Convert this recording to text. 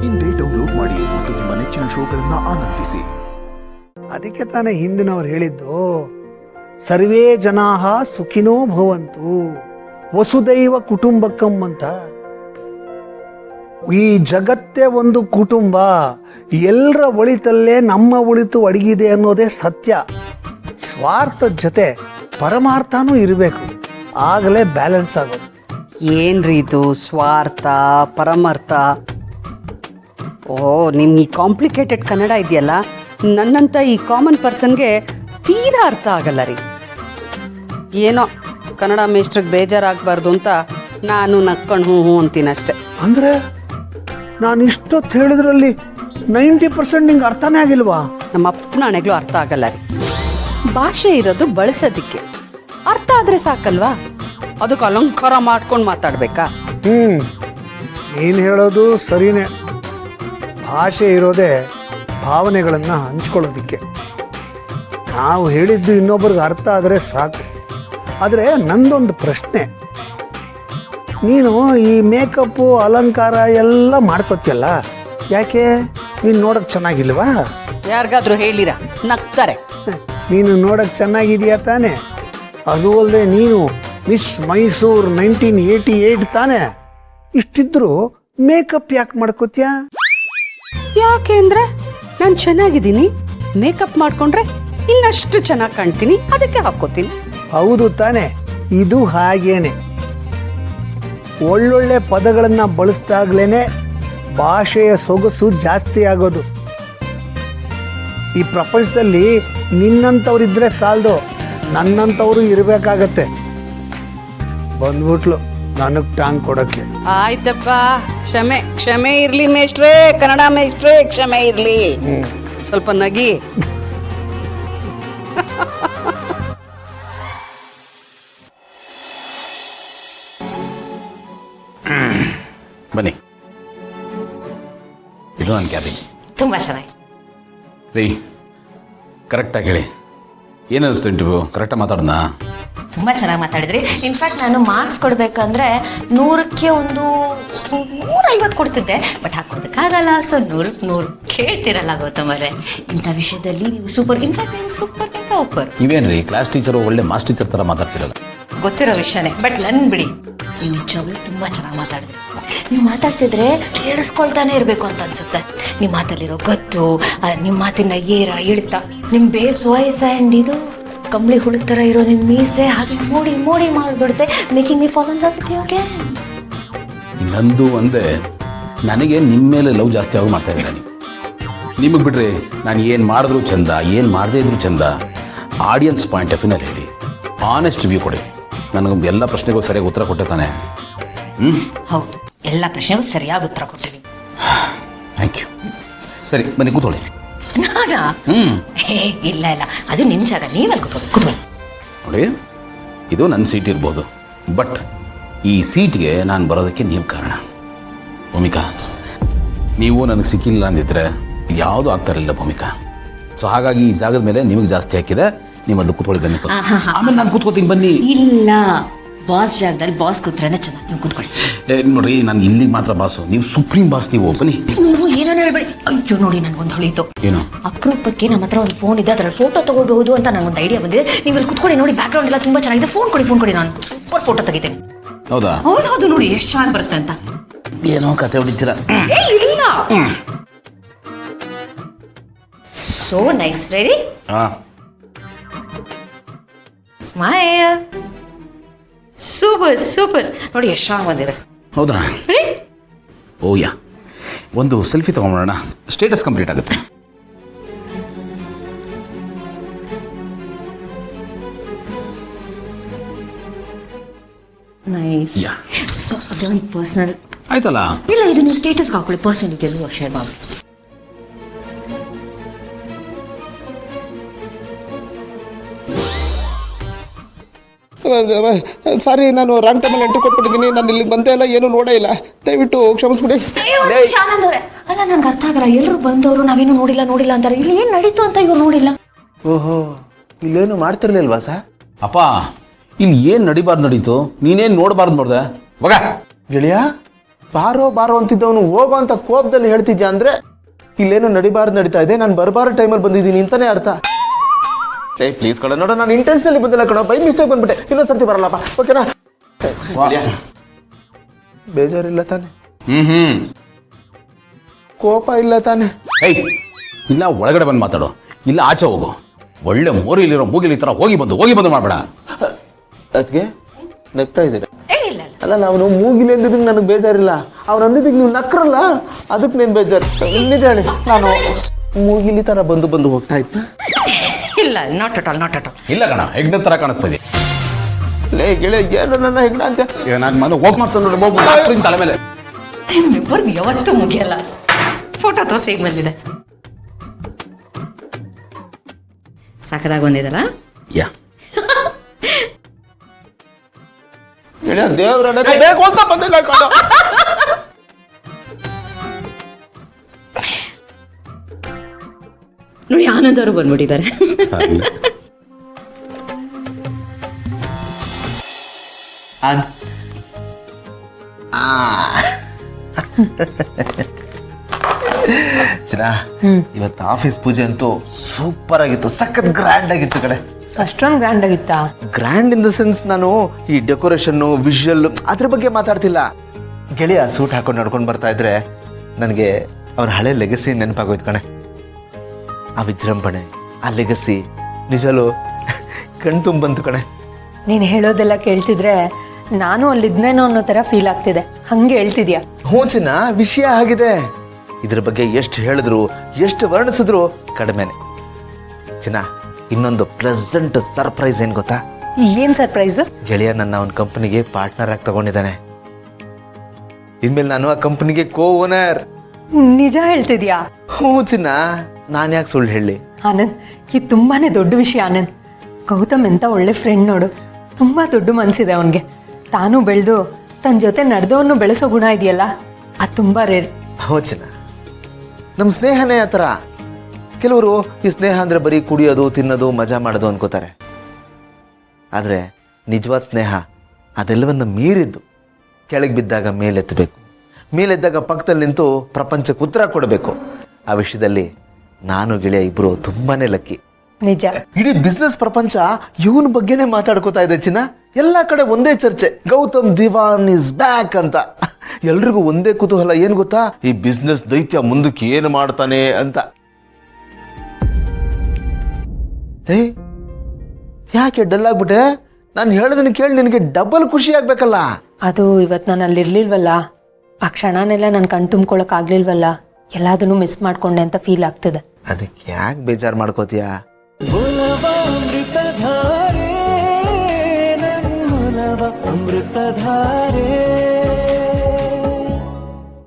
ಇಂದೇ ಡೌನ್ಲೋಡ್ ಮಾಡಿ ಮತ್ತು ನಿಮ್ಮ ನೆಚ್ಚಿನ ಶೋಗಳನ್ನ ಆನಂದಿಸಿ. ಅದಕ್ಕೆ ತಾನೇ ಹಿಂದಿನವ್ರು ಹೇಳಿದ್ದು, ಸರ್ವೇ ಜನಾಹ ಸುಖಿನೋ ಭವಂತು ವಸುದೈವ ಕುಟುಂಬಕಂ ಅಂತ. ಈ ಜಗತ್ತೇ ಒಂದು ಕುಟುಂಬ, ಎಲ್ಲರ ಒಳಿತಲ್ಲೇ ನಮ್ಮ ಒಳಿತು ಅಡಗಿದೆ ಅನ್ನೋದೇ ಸತ್ಯ. ಸ್ವಾರ್ಥದ ಜೊತೆ ಪರಮಾರ್ಥನೂ ಇರಬೇಕು, ಆಗಲೇ ಬ್ಯಾಲೆನ್ಸ್ ಆಗೋದು. ಏನ್ರಿ ಇದು ಸ್ವಾರ್ಥ ಪರಮಾರ್ಥ? ಓ, ನಿಮ್ಗೆ ಈ ಕಾಂಪ್ಲಿಕೇಟೆಡ್ ಕನ್ನಡ ಇದೆಯಲ್ಲ, ನನ್ನಂತ ಈ ಕಾಮನ್ ಪರ್ಸನ್ಗೆ ತೀರಾ ಅರ್ಥ ಆಗಲ್ಲ ರೀ. ಏನೋ ಕನ್ನಡ ಮೇಷ್ಟ್ರಿಗೆ ಬೇಜಾರಾಗಬಾರ್ದು ಅಂತ ನಾನು ನಕ್ಕೊಂಡು ಹ್ಞೂ ಹ್ಞೂ ಅಂತೀನಷ್ಟೆ. ಅಂದರೆ ನಾನು ಇಷ್ಟೊತ್ತು ಹೇಳಿದ್ರಲ್ಲಿ 90% ನಿಂಗೆ ಅರ್ಥನೇ ಆಗಿಲ್ವಾ? ನಮ್ಮ ಅಪ್ಪನಾಣೆಗಳು ಅರ್ಥ ಆಗಲ್ಲ ರೀ. ಭಾಷೆ ಇರೋದು ಬಳಸೋದಿಕ್ಕೆ, ಅರ್ಥ ಆದರೆ ಸಾಕಲ್ವಾ? ಅದಕ್ಕೆ ಅಲಂಕಾರ ಮಾಡ್ಕೊಂಡು ಮಾತಾಡ್ಬೇಕಾ? ನೀನು ಹೇಳೋದು ಸರಿನೇ. ಭಾಷೆ ಇರೋದೇ ಭಾವನೆಗಳನ್ನು ಹಂಚ್ಕೊಳ್ಳೋದಿಕ್ಕೆ. ನಾವು ಹೇಳಿದ್ದು ಇನ್ನೊಬ್ರಿಗೆ ಅರ್ಥ ಆದರೆ ಸಾಕು. ಆದರೆ ನಂದೊಂದು ಪ್ರಶ್ನೆ, ನೀನು ಈ ಮೇಕಪ್ಪು ಅಲಂಕಾರ ಎಲ್ಲ ಮಾಡ್ಕೊತಿಯಲ್ಲ, ಯಾಕೆ? ನೀನು ನೋಡೋಕ್ಕೆ ಚೆನ್ನಾಗಿಲ್ವಾ? ಯಾರಿಗಾದ್ರೂ ಹೇಳಿರ ನಗ್ತಾರೆ. ನೀನು ನೋಡೋಕ್ಕೆ ಚೆನ್ನಾಗಿದೆಯಾ ತಾನೆ? ಅದು ಅಲ್ಲದೆ ನೀನು ಮಿಸ್ ಮೈಸೂರು 1988 ತಾನೆ? ಇಷ್ಟಿದ್ರು ಮೇಕಪ್ ಯಾಕೆ ಮಾಡ್ಕೋತೀಯ? ಯಾಕೆ ಅಂದ್ರೆ ನಾನು ಚೆನ್ನಾಗಿದ್ದೀನಿ, ಮೇಕಪ್ ಮಾಡ್ಕೊಂಡ್ರೆ ಇನ್ನಷ್ಟು ಚೆನ್ನಾಗಿ ಕಾಣ್ತೀನಿ, ಅದಕ್ಕೆ ಹಾಕೋತೀನಿ. ಹೌದು ತಾನೆ? ಇದು ಹಾಗೇನೆ. ಒಳ್ಳೊಳ್ಳೆ ಪದಗಳನ್ನು ಬಳಸಿದಾಗ್ಲೇನೆ ಭಾಷೆಯ ಸೊಗಸು ಜಾಸ್ತಿ ಆಗೋದು. ಈ ಪ್ರಪಂಚದಲ್ಲಿ ನಿನ್ನಂಥವ್ರಿದ್ರೆ ಸಾಲದು, ನನ್ನಂಥವ್ರು ಇರಬೇಕಾಗತ್ತೆ. ಬಂದ್ಬಿಟ್ಲು ನನಗೆ ಟಾಂಗ್ ಕೊಡೋಕ್ಕೆ. ಆಯ್ತಪ್ಪ, ಕ್ಷಮೆ ಕ್ಷಮೆ ಇರ್ಲಿ ಮೇಷ್ಟ್ರೇ, ಕನ್ನಡ ಮೇಷ್ಟ್ರೇ ಕ್ಷಮೆ ಇರ್ಲಿ. ಸ್ವಲ್ಪ ನಗಿ. ಬನ್ನಿ, ಇದು ನನ್ನ ಕ್ಯಾಬಿನ್. ತುಂಬ ಚೆನ್ನಾಗಿ ರೀ. ಕರೆಕ್ಟಾಗಿ ಹೇಳಿ, ಏನು ಅನಿಸ್ತು ಇಂಟರ್ವ್ಯೂ? ಕರೆಕ್ಟಾಗಿ ಮಾತಾಡ್ದಾ? ತುಂಬ ಚೆನ್ನಾಗಿ ಮಾತಾಡಿದ್ರಿ. ಇನ್ಫ್ಯಾಕ್ಟ್ ನಾನು ಮಾರ್ಕ್ಸ್ ಕೊಡಬೇಕಂದ್ರೆ 100ಕ್ಕೆ ಒಂದು 150 ಕೊಡ್ತಿದ್ದೆ, ಬಟ್ ಹಾಕೋದಕ್ಕಾಗಲ್ಲ. ಸೊ 100ಕ್ಕೆ 100 ಕೇಳ್ತಿರಲ್ಲ ಗೌತಮರೇ. ಇಂಥ ವಿಷಯದಲ್ಲಿ ನೀವು ಸೂಪರ್. ಇನ್ಫ್ಯಾಕ್ಟ್ ನೀವು ಸೂಪರ್ ಅಂತ ಒಪ್ಪರ್. ನೀವೇನ್ರಿ ಕ್ಲಾಸ್ ಟೀಚರು ಒಳ್ಳೆ ಮಾಸ್ ಟೀಚರ್ ಥರ ಮಾತಾಡ್ತಿರಲ್ಲ? ಗೊತ್ತಿರೋ ವಿಷಯನೇ, ಬಟ್ ನನ್ನ ಬಿಡಿ, ನೀವು ನಿಜವಾಗ್ಲೂ ತುಂಬ ಚೆನ್ನಾಗಿ ಮಾತಾಡಿದ್ರಿ. ನೀವು ಮಾತಾಡ್ತಿದ್ರೆ ಕೇಳಿಸ್ಕೊಳ್ತಾನೆ ಇರಬೇಕು ಅಂತ ಅನ್ಸುತ್ತೆ. ನಿಮ್ಮ ಮಾತಲ್ಲಿರೋ ಗತ್ತು, ನಿಮ್ಮ ಮಾತಿನ ಏರ ಇಳ್ತಾ, ನಿಮ್ಮ ಬೇಸ್ ವಾಯ್ಸ್ ಆ್ಯಂಡ್ ಇದು ಕಂಬಳಿ ಹುಳು ಥರ ಇರೋ ನಿಮ್ಮ ಮೀಸೆ ಹಾಗೆ ಮೋಡಿ ಮೋಡಿ ಮಾಡಿಬಿಡುತ್ತೆ, making me fall in love with you again. ನಂದು ಒಂದೇ, ನನಗೆ ನಿಮ್ಮ ಮೇಲೆ ಲವ್ ಜಾಸ್ತಿ ಆಗಿ ಮಾಡ್ತಾ ಇದ್ದೀನಿ. ನಿಮಗೆ ಬಿಡ್ರಿ, ನಾನು ಏನು ಮಾಡಿದ್ರು ಚಂದ, ಏನು ಮಾಡದೇ ಇದ್ರು ಚಂದ. ಆಡಿಯನ್ಸ್ ಪಾಯಿಂಟ್ ಆಫ್ ವ್ಯೂನಲ್ಲಿ ಹೇಳಿ, ಆನೆಸ್ಟ್ ವ್ಯೂ ಕೊಡಿ. ನನಗೆ ಎಲ್ಲ ಪ್ರಶ್ನೆಗೂ ಸರಿಯಾಗಿ ಉತ್ತರ ಕೊಟ್ಟೆ ತಾನೆ? ಹೌದು, ಎಲ್ಲ ಪ್ರಶ್ನೆಗೂ ಸರಿಯಾಗಿ ಉತ್ತರ ಕೊಟ್ಟಿರಿ. Thank you. ಸರಿ, ಬನ್ನಿ ಕೂತ್ಕೊಳ್ಳಿ. ನಾನಾ? ಇಲ್ಲ ಇಲ್ಲ, ಅದು ನಿಮ್ಮ ಜಾಗ, ನೀವಲ್ಲಿ ಕೂತ್ಕೊಳ್ಳಿ. ನೋಡಿ, ಇದು ನನ್ನ ಸೀಟ್ ಇರ್ಬೋದು, ಬಟ್ ಈ ಸೀಟ್ಗೆ ನಾನು ಬರೋದಕ್ಕೆ ನೀವು ಕಾರಣ. ಭೂಮಿಕಾ, ನೀವು ನನಗೆ ಸಿಕ್ಕಿಲ್ಲ ಅಂದಿದ್ರೆ ಇದು ಯಾವುದೂ ಆಗ್ತಾ ಇರಲಿಲ್ಲ ಭೂಮಿಕಾ. ಸೊ ಹಾಗಾಗಿ ಈ ಜಾಗದ ಮೇಲೆ ನಿಮಗೆ ಜಾಸ್ತಿ ಹಾಕಿದೆ. ನೀವು ಅದು ಕೂತ್ಕೊಳ್ಳಿ, ಬನ್ನಿ. ಆಮೇಲೆ ನಾನು ಕೂತ್ಕೋತೀನಿ, ಬನ್ನಿ. ಇಲ್ಲ, ಬಾಸ್ ಜಾಗದಲ್ಲಿ ಬಾಸ್ ಕೂತ್ರೇನೆ ಚೆನ್ನಾಗಿ, ನೀವು ಕೂತ್ಕೊಳ್ಳಿ. ನೋಡ್ರಿ, ನಾನು ಇಲ್ಲಿಗೆ ಮಾತ್ರ ಬಾಸು, ನೀವು ಸುಪ್ರೀಂ ಬಾಸ್. ನೀವು ಬನ್ನಿ. ನೀವು ಏನೋ ಹೇಳ್ಬೇಡಿ. ಅಯ್ಯೋ ನೋಡಿ, ನನಗೊಂದು ಹೊಳಿತು. ಏನು? ಅಪರೂಪಕ್ಕೆ ನಮ್ಮ ಹತ್ರ ಒಂದು ಫೋನ್ ಇದೆ, ಅದರಲ್ಲಿ ಫೋಟೋ ತಗೋಬಹುದು ಅಂತ ನನಗೊಂದು ಐಡಿಯಾ ಬಂದಿದೆ. ನೀವು ಇಲ್ಲಿ ಕೂತ್ಕೊಳ್ಳಿ, ನೋಡಿ ಬ್ಯಾಕ್ ಗ್ರೌಂಡ್ ಎಲ್ಲ ತುಂಬ ಚೆನ್ನಾಗಿದೆ. ಫೋನ್ ಕೊಡಿ, ನಾನು ಸೂಪರ್ ಫೋಟೋ ತೆಗಿತೇನೆ. ಹೌದಾ? ಹೌದು, ನೋಡಿ ಎಷ್ಟು ಚೆನ್ನಾಗಿ ಬರುತ್ತೆ ಅಂತ. ಏನೋ ಕತೆ ಹೊಡಿತೀರಾ? ಇಲ್ಲ, ಸೋ ನೈಸ್. ರೆಡಿ? ಹಾಂ. ಸ್ಮೈಲ್. Super super. ನೋಡಿ ಎಷ್ಟು ಚೆನ್ನಾಗಿ ಬಂದಿದೆ. ಹೌದಾ? ಓ ಯಾ, ಒಂದು ಸೆಲ್ಫಿ ತೊಗೊಂಬೋಣ, ಸ್ಟೇಟಸ್ ಕಂಪ್ಲೀಟ್ ಆಗುತ್ತೆ. ನೈಸ್. ಅದೊಂದು ಪರ್ಸನಲ್ ಆಯ್ತಲ್ಲ? ಇಲ್ಲ, ಇದು ನೀವು ಸ್ಟೇಟಸ್ಗೆ ಹಾಕೊಳ್ಳಿ, ಪರ್ಸನಲ್ ಗೆಲ್ಲುವ ಶೇರ್ ಮಾಡಿ. ಸಾರಿ, ನಾನು ರಾಂಗ್ ಟೈಮಲ್ಲಿ ಎಂಟ್ರಿ ಕೊಟ್ಬಿಟ್ಟಿದ್ದೀನಿ. ನಾನು ಇಲ್ಲಿಗೆ ಬಂದೇ ಇಲ್ಲ, ಏನೂ ನೋಡೇ ಇಲ್ಲ, ದಯವಿಟ್ಟು ಕ್ಷಮಿಸ್ಬಿಡಿ. ಅಲ್ಲ, ನನ್ಗೆ ಅರ್ಥ ಆಗಲ್ಲ. ಎಲ್ಲರೂ ಬಂದವರು ನಾವೇನು ನೋಡಿಲ್ಲ ಅಂತಾರೆ. ಇಲ್ಲಿ ಏನು ನಡೀತು ಅಂತ ಇವ್ರು ನೋಡಿಲ್ಲ. ಓಹೋ, ಇಲ್ಲೇನು ಮಾಡ್ತಿರ್ಲಿಲ್ವಾ ಸರ್? ಅಪ್ಪ, ಇಲ್ಲಿ ಏನು ನಡಿಬಾರ್ದು ನಡೀತು, ನೀನೇನು ನೋಡಬಾರ್ದು ನೋಡ್ದೆ. ಮಗ ಗೆಳೆಯ, ಬಾರೋ ಬಾರೋ ಅಂತಿದ್ದವನು ಹೋಗೋ ಅಂತ ಕೋಪದಲ್ಲಿ ಹೇಳ್ತಿದ್ಯಾ ಅಂದರೆ ಇಲ್ಲೇನೋ ನಡಿಬಾರ್ದು ನಡೀತಾ ಇದೆ, ನಾನು ಬರಬಾರ ಟೈಮಲ್ಲಿ ಬಂದಿದ್ದೀನಿ ಅಂತಲೇ ಅರ್ಥ. ಏ ಪ್ಲೀಸ್ ಕಣ ನೋಡ, ನಾನು ಇಂಟೆನ್ಷನಲ್ಲಿ ಬಂದಿಲ್ಲ ಕಣ, ಬೈ ಮಿಸ್ಟೇಕ್ ಬಂದ್ಬಿಟ್ಟೆ, ಇನ್ನೊಂದ್ಸರ್ತಿ ಬರಲ್ಲಪ್ಪ, ಓಕೆನಾ? ಬೇಜಾರಿಲ್ಲ ತಾನೆ? ಕೋಪ ಇಲ್ಲ ತಾನೆ? ಏಯ್ ಇಲ್ಲ ಒಳಗಡೆ ಬಂದು ಮಾತಾಡು, ಇಲ್ಲ ಆಚೆ ಹೋಗು. ಒಳ್ಳೆ ಮೋರಿಲಿರೋ ಮೂಗಿಲಿ ಥರ ಹೋಗಿ ಬಂದು ಮಾಡಬೇಡ. ಅದಕ್ಕೆ ನಗ್ತಾ ಇದ್ದೀರಾ? ಇಲ್ಲ ಅಲ್ಲ, ನಾವು ಮೂಗಿಲಿ ಅಂದಿದ್ದಕ್ಕೆ ನನಗೆ ಬೇಜಾರಿಲ್ಲ, ಅವ್ನು ಅಂದಿದ್ದಕ್ಕೆ ನೀವು ನಕ್ರಲ್ಲ, ಅದಕ್ಕೆ ನೀನು ಬೇಜಾರು. ನಿಜ ಹೇಳಿ, ನಾನು ಮೂಗಿಲಿ ಥರ ಬಂದು ಹೋಗ್ತಾ ಇದ್ದ? ಇಲ್ಲ, ನಾಟ್ ಅಟ್ ಆಲ್. ಇಲ್ಲ ಕಣ, ಹೆಗ್ಣ ಥರ ಕಾಣಿಸ್ತಾ ಇದೆ. ಲೇ ಗೆಳೆ, ಏನು ನನ್ನ ಹೆಗ್ಣ ಅಂತ? ಈಗ ನಾನು ಮನೆ ಹೋಗಿ ಮಾಡ್ತಾನೆ ನೋಡಿ, ಹೋಗ್ಬಿಟ್ಟು ತಲೆ ಮೇಲೆ. ನಿಮ್ಮಿಬ್ಬರದ್ದು ಯಾವತ್ತೂ ಮುಗಿಯಲ್ಲ. ಫೋಟೋ ತೋರಿಸಿ ಹೇಗೆ ಬಂದಿದೆ? ಸಾಕದಾಗ ಬಂದಿದಲ್ಲ? ಯಾ ಗೆಳೆಯ, ದೇವ್ರನ್ನ ಬೇಕು ಅಂತ ಬಂದಿಲ್ಲ ಕಣ. ನೋಡಿ, ಆನಂದ್ ಅವರು ಬಂದ್ಬಿಟ್ಟಿದ್ದಾರೆ. ಚಿನ್ನ, ಇವತ್ತು ಆಫೀಸ್ ಪೂಜೆ ಅಂತೂ ಸೂಪರ್ ಆಗಿತ್ತು, ಸಖತ್ ಗ್ರ್ಯಾಂಡ್ ಆಗಿತ್ತು ಕಡೆ. ಅಷ್ಟೊಂದು ಗ್ರ್ಯಾಂಡ್ ಆಗಿತ್ತಾ? ಗ್ರ್ಯಾಂಡ್ ಇನ್ ದ ಸೆನ್ಸ್, ನಾನು ಈ ಡೆಕೋರೇಷನ್ನು, ವಿಷುವಲ್ ಅದ್ರ ಬಗ್ಗೆ ಮಾತಾಡ್ತಿಲ್ಲ. ಗೆಳೆಯ ಸೂಟ್ ಹಾಕೊಂಡು ನಡ್ಕೊಂಡು ಬರ್ತಾ ಇದ್ರೆ ನನಗೆ ಅವನ ಹಳೆ ಲೆಗಸಿ ನೆನಪಾಗೋಯ್ತು ಕಣೆ. ಆ ವಿಜೃಂಭಣೆ, ಆ ಲೆಗಸಿ ನಿಜಲು ಕಣ್ ತುಂಬ ಬಂತು ಕಣೆ. ನೀನು ಹೇಳೋದೆಲ್ಲ ಕೇಳ್ತಿದ್ರೆ ನಾನು ಅಲ್ಲಿದ್ನೇನೋ ಅನ್ನೋ ಥರ ಫೀಲ್ ಆಗ್ತಿದೆ. ಹಂಗೆ ಹೇಳ್ತಿದ್ಯಾ? ಹ್ಞೂ ಚಿನ್ನ, ವಿಷಯ ಆಗಿದೆ. ಇದ್ರ ಬಗ್ಗೆ ಎಷ್ಟು ಹೇಳಿದ್ರು, ಎಷ್ಟು ವರ್ಣಿಸಿದ್ರು ಕಡಿಮೆನೆ. ಚಿನ್ನ, ಇನ್ನೊಂದು ಪ್ಲೆಸೆಂಟ್ ಸರ್ಪ್ರೈಸ್ ಏನು ಗೊತ್ತಾ? ಏನು ಸರ್ಪ್ರೈಸ್? ಗೆಳೆಯ ನನ್ನ ಅವನ ಕಂಪನಿಗೆ ಪಾರ್ಟ್ನರ್ ಆಗಿ ತಗೊಂಡಿದ್ದಾನೆ. ಇನ್ಮೇಲೆ ನಾನು ಆ ಕಂಪನಿಗೆ ಕೋ ಓನರ್. ನಿಜ ಹೇಳ್ತಿದ್ಯಾ? ಹ್ಞೂ ಚಿನ್ನ, ನಾನು ಯಾಕೆ ಸುಳ್ಳು ಹೇಳಿ? ಆನಂದ್, ಇದು ತುಂಬಾನೇ ದೊಡ್ಡ ವಿಷಯ ಆನಂದ್. ಗೌತಮ್ ಎಂತ ಒಳ್ಳೆ ಫ್ರೆಂಡ್ ನೋಡು, ತುಂಬ ದೊಡ್ಡ ಮನಸ್ಸಿದೆ ಅವನಿಗೆ. ತಾನು ಬೆಳೆದು ತನ್ನ ಜೊತೆ ನಡೆದವನು ಬೆಳೆಸೋ ಗುಣ ಇದೆಯಲ್ಲ, ಅದು ತುಂಬ ರೇರ್. ಹೌದು ಚಿನ್ನ, ನಮ್ಮ ಸ್ನೇಹನೇ ಆ ಥರ. ಕೆಲವರು ಈ ಸ್ನೇಹ ಅಂದರೆ ಬರೀ ಕುಡಿಯೋದು, ತಿನ್ನೋದು, ಮಜಾ ಮಾಡೋದು ಅನ್ಕೋತಾರೆ. ಆದರೆ ನಿಜವಾದ ಸ್ನೇಹ ಅದೆಲ್ಲವನ್ನು ಮೀರಿದ್ದು. ಕೆಳಗೆ ಬಿದ್ದಾಗ ಮೇಲೆತ್ತಬೇಕು, ಮೇಲೆದ್ದಾಗ ಪಕ್ಕದಲ್ಲಿ ನಿಂತು ಪ್ರಪಂಚಕ್ಕೆ ಉತ್ತರ ಕೊಡಬೇಕು. ಆ ವಿಷಯದಲ್ಲಿ ನಾನು ಗೆಳೆಯ ಇಬ್ಬರು ತುಂಬಾ ಲಕ್ಕಿ. ನಿಜ. ಇಡೀ ಬಿಸ್ನೆಸ್ ಪ್ರಪಂಚ ಇವನ ಬಗ್ಗೆನೇ ಮಾತಾಡ್ಕೋತಾ ಇದೆ ಚಿನ್ನ. ಎಲ್ಲ ಕಡೆ ಒಂದೇ ಚರ್ಚೆ, ಗೌತಮ್ ದಿವಾನ್ ಇಸ್ ಬ್ಯಾಕ್ ಅಂತ. ಎಲ್ರಿಗೂ ಒಂದೇ ಕುತೂಹಲ, ಏನು ಗೊತ್ತಾ? ಈ ಬಿಸ್ನೆಸ್ ದೈತ್ಯ ಮುಂದಕ್ಕೆ ಏನು ಮಾಡ್ತಾನೆ ಅಂತ. ಏ ಯಾಕೆ ಡಲ್ ಆಗ್ಬಿಟ್ಟೆ? ನಾನು ಹೇಳೋದನ್ನ ಕೇಳಿ ನಿನಗೆ ಡಬಲ್ ಖುಷಿ ಆಗ್ಬೇಕಲ್ಲ. ಅದು ಇವತ್ತು ನಾನು ಅಲ್ಲಿರ್ಲಿಲ್ವಲ್ಲ, ಆ ಕ್ಷಣನೆಲ್ಲ ನಾನು ಕಣ್ ತುಂಬ್ಕೊಳಕ್ಕಾಗ್ಲಿಲ್ವಲ್ಲ, ಎಲ್ಲದನ್ನು ಮಿಸ್ ಮಾಡ್ಕೊಂಡೆ ಅಂತ ಫೀಲ್ ಆಗ್ತಿದೆ. ಅದಕ್ಕೆ ಯಾಕೆ ಬೇಜಾರು ಮಾಡ್ಕೋತೀಯ? ಅಮೃತಧಾರೆ